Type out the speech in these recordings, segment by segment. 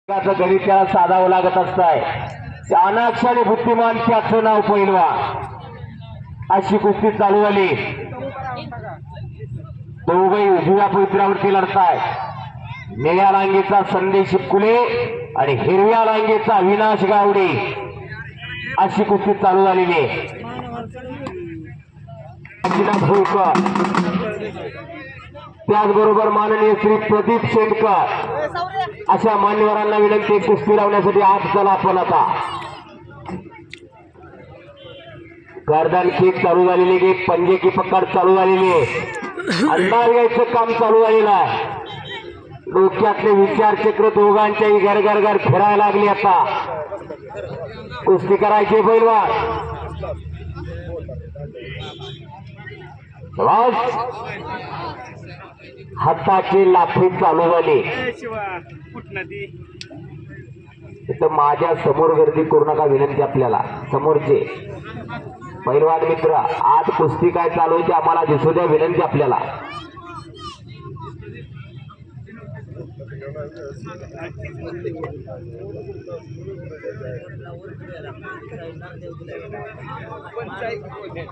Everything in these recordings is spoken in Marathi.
गणित त्याला साधावं लागत असताय. अनाक्षाने बुद्धिमान त्याचं नाव पहिलवान. अशी कुस्ती चालू झाली. दोघे उजव्या पवित्रावरती लढताय. निळ्या लांगीचा संदेश कुले आणि हिरव्या लांगीचा अविनाश गावडे अशी कुस्ती चालू झालेली आहे. त्याचबरोबर माननीय श्री प्रदीप शेंडकर अशा मान्यवरांना विनंती कुस्ती लावण्यासाठी आज चला आपण आता. गर्दन किक चालू झालेली आहे, पंजे की पकड चालू झालेली आहे, अंदाज घ्यायचं काम चालू झालेलं आहे. डोक्यातले विचार चक्र दोघांच्याही घर घर घर फिरायला लागली. आता कुस्ती करायची पैलवान. हाताची लाठी चालू झाली. इथं माझ्या समोर गर्दी करू नका विनंती आपल्याला. समोरचे पैलवान मित्र आज कुस्ती काय चालू आहे ते आम्हाला दिसू द्या विनंती आपल्याला.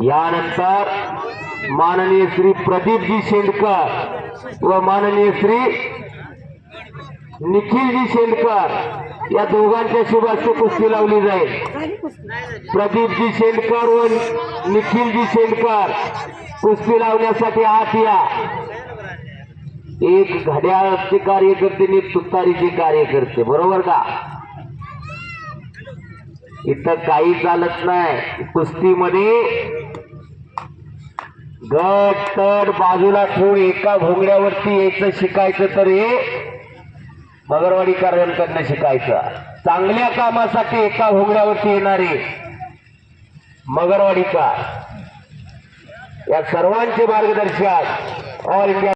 यानंतर माननीय श्री प्रदीपजी शेंडकर व माननीय श्री निखिलजी शेंडकर या दोघांच्या शुभास्ते कुस्ती लावली जाईल. प्रदीपजी शेंडकर व निखिलजी शेंडकर कुस्ती लावण्यासाठी आत या. एक घड्याळाचे कार्यकर्ते आणि तुतारीचे कार्यकर्ते, बरोबर का? इथं काही चालत नाही कुस्तीमध्ये. गट तट बाजूला ठेवून एका भोंगड्यावरती यायचं शिकायचं तर हे मगरवाडी कार्यांकडनं शिकायचं. चांगल्या कामासाठी एका भोंगड्यावरती येणारे मगरवाडीकर या सर्वांचे मार्गदर्शक ऑल इंडिया